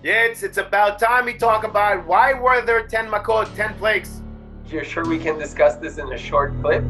Yes, it's about time we talk about why were there 10 Makot, 10 plagues. You're sure we can discuss this in a short clip?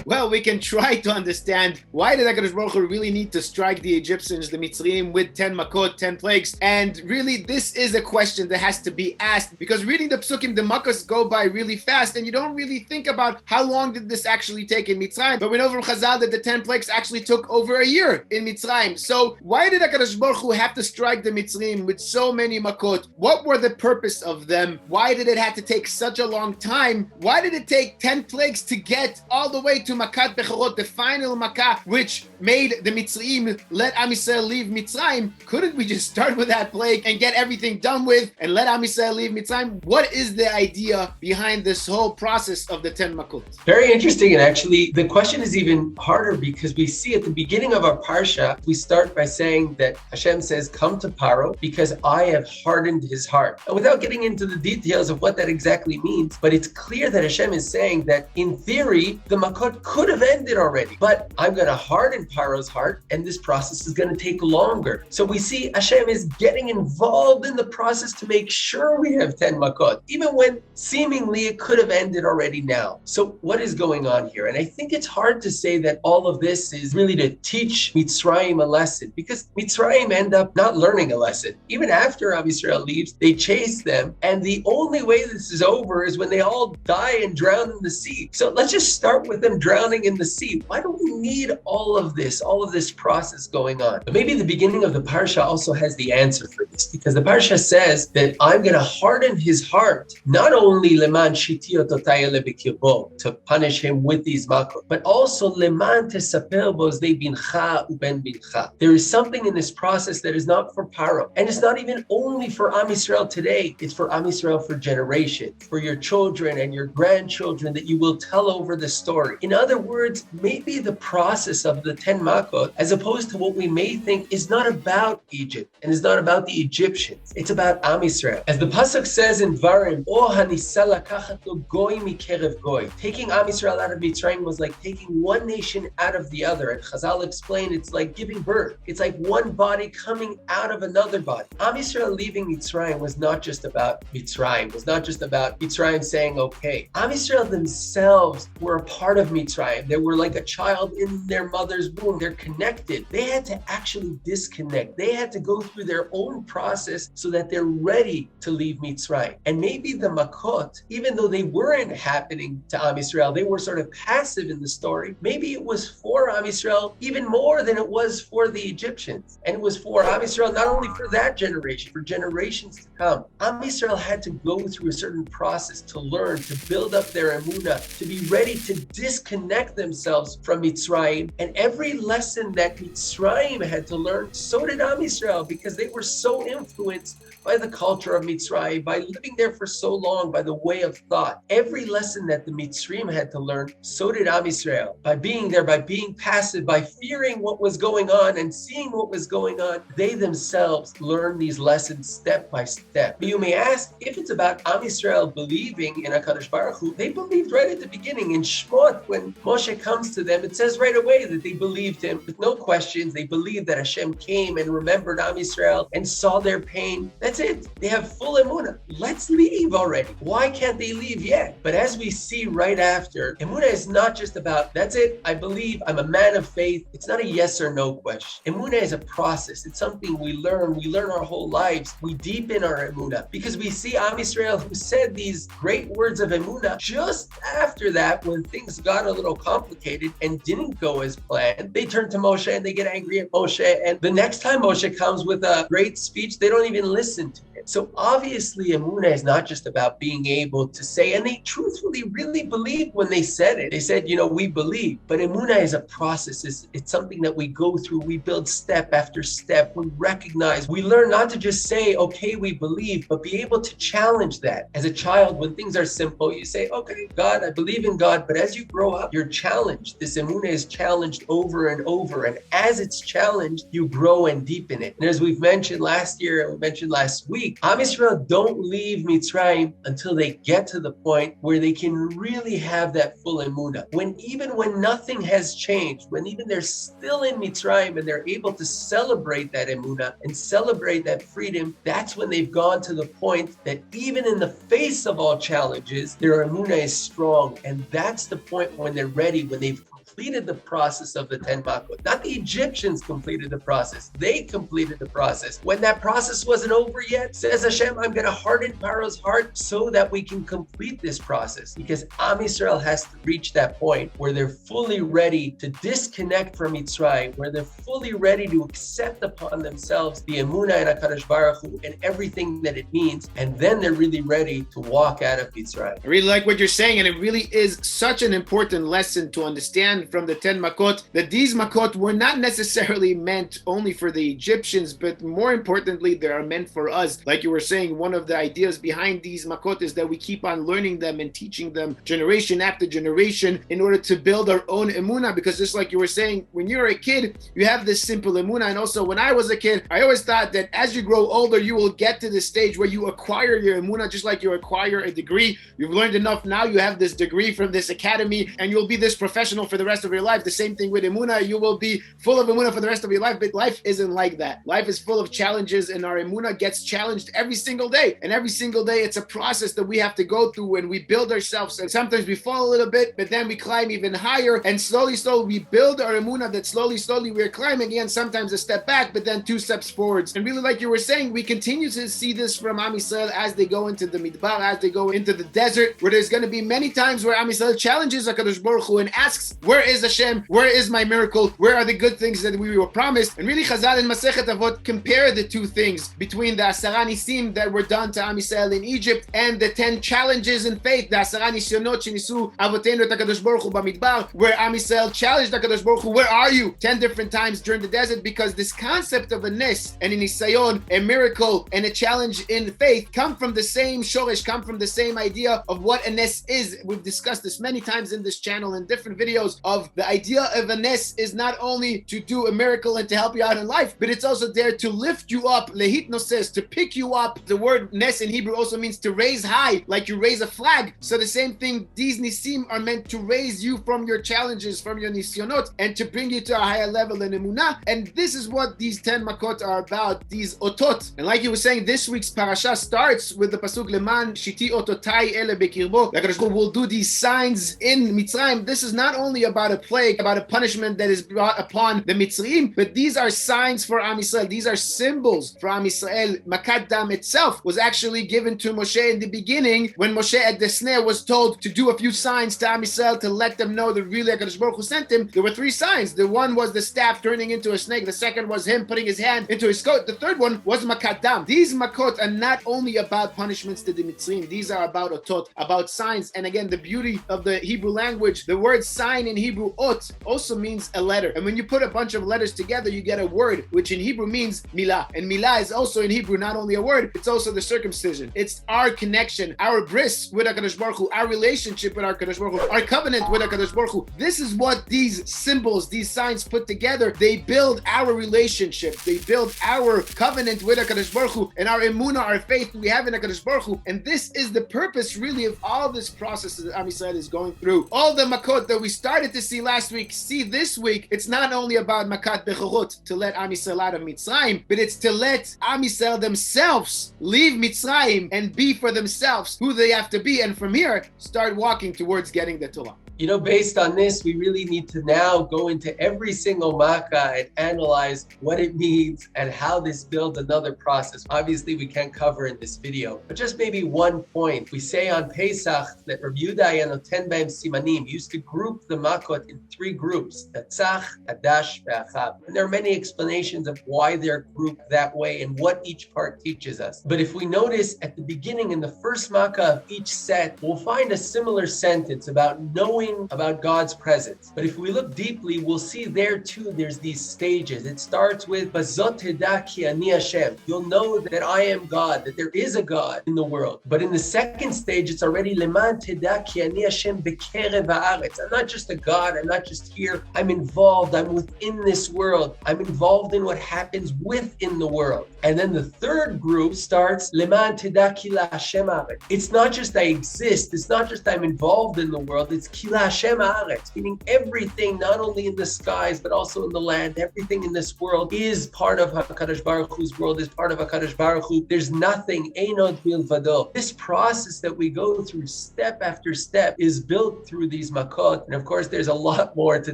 Well, we can try to understand why did HaKadosh Baruch Hu really need to strike the Egyptians, the Mitzrayim, with 10 Makot, 10 plagues. And really, this is a question that has to be asked, because reading the Psukim, the Makos go by really fast, and you don't really think about how long did this actually take in Mitzrayim. But we know from Chazal that the 10 plagues actually took over a year in Mitzrayim. So why did HaKadosh Baruch Hu have to strike the Mitzrayim with so many Makot? What were the purpose of them? Why did it have to take such a long time? Why did it take 10 plagues to get all the way to Makat Bechorot, the final Makah, which made the Mitzrayim let Am Yisrael leave Mitzrayim? Couldn't we just start with that plague and get everything done with and let Am Yisrael leave Mitzrayim? What is the idea behind this whole process of the 10 Makot? Very interesting, and actually the question is even harder because we see at the beginning of our Parsha, we start by saying that Hashem says, come to Paro because I have hardened his heart. And without getting into the details of what that exactly means, but it's clear that Hashem is saying that in theory, the Makot could have ended already, but I'm going to harden Paro's heart and this process is going to take longer. So we see Hashem is getting involved in the process to make sure we have 10 Makot, even when seemingly it could have ended already now. So what is going on here? And I think it's hard to say that all of this is really to teach Mitzrayim a lesson, because Mitzrayim end up not learning a lesson. Even after Am Yisrael leaves, they chase them, and the only way this is over is when they all die and drown in the sea. So let's just start with them drowning in the sea. Why do we need all of this process going on? But maybe the beginning of the Parsha also has the answer for this, because the Parsha says that I'm going to harden his heart, not only leman shitio totayele b'kirbo, to punish him with these makot, but also leman tesaper bozdei bincha uben bincha. There is something in this process that is not for Paro, and it's not even only for Am Yisrael today, it's for Am Yisrael for generations, for your children and your grandchildren that you will tell over the story. In other words, maybe the process of the 10 Makot, as opposed to what we may think, is not about Egypt and is not about the Egyptians. It's about Am Yisrael. As the pasuk says in Varim, "O hanisa lakachat lo goy mikerev goy." Taking Am Yisrael out of Mitzrayim was like taking one nation out of the other. And Chazal explained it's like giving birth. It's like one body coming out of another body. Am Yisrael leaving Mitzrayim was not just about Mitzrayim. Was not just about Mitzrayim saying okay. Am Yisrael themselves were a part of Mitzrayim. They were like a child in their mother's womb. They're connected. They had to actually disconnect. They had to go through their own process so that they're ready to leave Mitzrayim. And maybe the Makot, even though they weren't happening to Am Yisrael, they were sort of passive in the story. Maybe it was for Am Yisrael even more than it was for the Egyptians. And it was for Am Yisrael not only for that generation, for generations to come. Am Yisrael had to go through a certain process to learn, to build up their emunah, to be ready to disconnect themselves from Mitzrayim. And every lesson that Mitzrayim had to learn, so did Am Yisrael, because they were so influenced by the culture of Mitzrayim, by living there for so long, by the way of thought. Every lesson that the Mitzrayim had to learn, so did Am Yisrael. By being there, by being passive, by fearing what was going on and seeing what was going on, they themselves learned these lessons step by step. But you may ask, if it's about Am Yisrael believing in HaKadosh Baruch Hu, they believed right at the beginning. In Shemot, when Moshe comes to them, it says right away that they believed him with no questions. They believed that Hashem came and remembered Am Yisrael and saw their pain. That's it. They have full emunah. Let's leave already. Why can't they leave yet? But as we see right after, emunah is not just about, that's it, I believe, I'm a man of faith. It's not a yes or no question. Emunah is a process. It's something we learn. We learn our whole lives. We deepen our emunah because we see Am Yisrael who said these great words of emunah just after that, when things got a little complicated and didn't go as planned. They turn to Moshe and they get angry at Moshe. And the next time Moshe comes with a great speech, they don't even listen to him. So obviously, emunah is not just about being able to say, and they truthfully really believed when they said it. They said, we believe. But emunah is a process. It's something that we go through. We build step after step. We recognize. We learn not to just say, okay, we believe, but be able to challenge that. As a child, when things are simple, you say, okay, God, I believe in God. But as you grow up, you're challenged. This emunah is challenged over and over. And as it's challenged, you grow and deepen it. And as we've mentioned last last year, we mentioned last week, Am Yisrael don't leave Mitzrayim until they get to the point where they can really have that full emunah. Even when nothing has changed, when even they're still in Mitzrayim and they're able to celebrate that emunah and celebrate that freedom, that's when they've gone to the point that even in the face of all challenges, their emunah is strong. And that's the point when they're ready, when they've completed the process of the 10 Makot. Not the Egyptians completed the process. They completed the process. When that process wasn't over yet, says Hashem, I'm going to harden Pharaoh's heart so that we can complete this process. Because Am Yisrael has to reach that point where they're fully ready to disconnect from Mitzrayim, where they're fully ready to accept upon themselves the emunah in HaKadosh Baruch Hu and everything that it means. And then they're really ready to walk out of Mitzrayim. I really like what you're saying, and it really is such an important lesson to understand from the 10 Makot, that these Makot were not necessarily meant only for the Egyptians, but more importantly, they are meant for us. Like you were saying, one of the ideas behind these Makot is that we keep on learning them and teaching them generation after generation in order to build our own emunah, because just like you were saying, when you're a kid, you have this simple emunah. And also when I was a kid, I always thought that as you grow older, you will get to the stage where you acquire your emunah, just like you acquire a degree. You've learned enough now, you have this degree from this academy, and you'll be this professional for the rest of your life. The same thing with emunah, you will be full of emunah for the rest of your life, but life isn't like that. Life is full of challenges, and our emunah gets challenged every single day. And every single day, it's a process that we have to go through when we build ourselves. And sometimes we fall a little bit, but then we climb even higher, and slowly we build our emunah that slowly we're climbing again, sometimes a step back, but then 2 steps forwards. And really, like you were saying, we continue to see this from Am Yisrael as they go into the midbar, as they go into the desert, where there's going to be many times where Am Yisrael challenges HaKadosh Baruch Hu and asks, where is Hashem? Where is my miracle? Where are the good things that we were promised? And really, Chazal and Masechet Avot compare the two things between the 10 Nisim that were done to Am Yisrael in Egypt and the 10 challenges in faith, the 10 Nisyonot shenisu Avotenu et HaKadosh Baruch Hu b'midbar, where Am Yisrael challenged HaKadosh Baruch Hu, where are you? 10 different times during the desert, because this concept of a nes and a nisayon, a miracle and a challenge in faith, come from the same shoresh, come from the same idea of what a nes is. We've discussed this many times in this channel in different videos of the idea of a nes is not only to do a miracle and to help you out in life, but it's also there to lift you up, lehitnoses, to pick you up. The word nes in Hebrew also means to raise high, like you raise a flag. So the same thing, these nisim are meant to raise you from your challenges, from your nisyonot, and to bring you to a higher level in emunah. And this is what these 10 makot are about, these otot. And like you were saying, this week's parasha starts with the pasuk leman shiti ototai ele bekirbo. Like we'll do these signs in Mitzrayim. This is not only about a plague, about a punishment that is brought upon the Mitzrayim, but these are signs for Am Yisrael. These are symbols for Am Yisrael. Makat dam itself was actually given to Moshe in the beginning when Moshe at the snare was told to do a few signs to Am Yisrael to let them know that really HaKadosh Baruch Hu sent him. There were 3 signs. The one was the staff turning into a snake. The second was him putting his hand into his coat. The third one was Makat dam. These makot are not only about punishments to the Mitzrayim. These are about otot, about signs. And again, the beauty of the Hebrew language, the word sign in Hebrew, ot, also means a letter. And when you put a bunch of letters together, you get a word, which in Hebrew means milah. And milah is also in Hebrew not only a word, it's also the circumcision. It's our connection, our bris with HaKadosh Baruch Hu, our relationship with HaKadosh Baruch Hu, our covenant with HaKadosh Baruch Hu. This is what these symbols, these signs put together. They build our relationship. They build our covenant with HaKadosh Baruch Hu and our emunah, our faith we have in HaKadosh Baruch Hu. And this is the purpose really of all this process that Am Yisrael is going through. All the makot that we started to see last week, see this week, it's not only about makat bechorot, to let Am Yisrael out of Mitzrayim, but it's to let Am Yisrael themselves leave Mitzrayim and be for themselves who they have to be, and from here start walking towards getting the Torah. You know, based on this, we really need to now go into every single makah and analyze what it means and how this builds another process. Obviously, we can't cover in this video, but just maybe one point. We say on Pesach that Reb and Noten Bahem Simanim used to group the makot in 3 groups, Tatzach, Adash, Ve'achab. And there are many explanations of why they're grouped that way and what each part teaches us. But if we notice at the beginning in the first makah of each set, we'll find a similar sentence about knowing feeling about God's presence. But if we look deeply, we'll see there too, there's these stages. It starts with Bazot teda ki ani Hashem. You'll know that I am God, that there is a God in the world. But in the second stage, it's already Leman teda ki ani Hashem bekerev haaretz. I'm not just a God, I'm not just here. I'm involved, I'm within this world. I'm involved in what happens within the world. And then the third group starts Leman teda ki la Hashem haaretz. It's not just I exist, it's not just I'm involved in the world, it's ki la Hashem haaretz, meaning everything, not only in the skies, but also in the land, everything in this world is part of HaKadosh Baruch Hu's world, is part of HaKadosh Baruch Hu. There's nothing, einod milvado. This process that we go through step after step is built through these Makot. And of course, there's a lot more to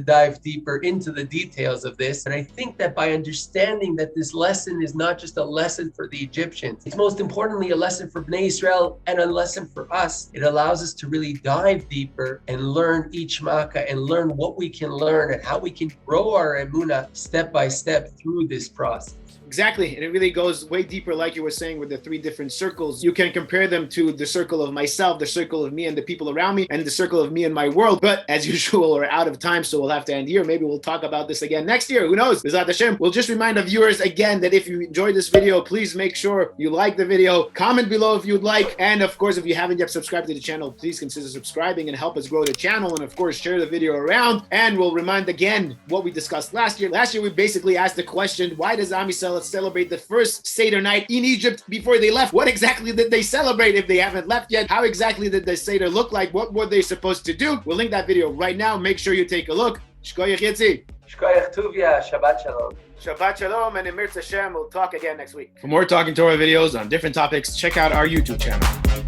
dive deeper into the details of this. And I think that by understanding that this lesson is not just a lesson for the Egyptians, it's most importantly a lesson for Bnei Yisrael and a lesson for us. It allows us to really dive deeper and learn each Makah and learn what we can learn and how we can grow our emunah step by step through this process. Exactly, and it really goes way deeper, like you were saying, with the three different circles. You can compare them to the circle of myself, the circle of me and the people around me, and the circle of me and my world. But as usual, we're out of time, so we'll have to end here. Maybe we'll talk about this again next year. Who knows? B'ezrat Hashem. We'll just remind the viewers again that if you enjoyed this video, please make sure you like the video, comment below if you'd like, and of course, if you haven't yet subscribed to the channel, please consider subscribing and help us grow the channel, and of course, share the video around. And we'll remind again what we discussed last year. Last year, we basically asked the question, why does Am Yisrael celebrate the first Seder night in Egypt before they left? What exactly did they celebrate if they haven't left yet? How exactly did the Seder look like? What were they supposed to do? We'll link that video right now. Make sure you take a look. Shkoyach Yitzi. Shkoyach Tuvia, Shabbat Shalom. Shabbat Shalom, and in Hashem, we'll talk again next week. For more Talking Torah videos on different topics, check out our YouTube channel.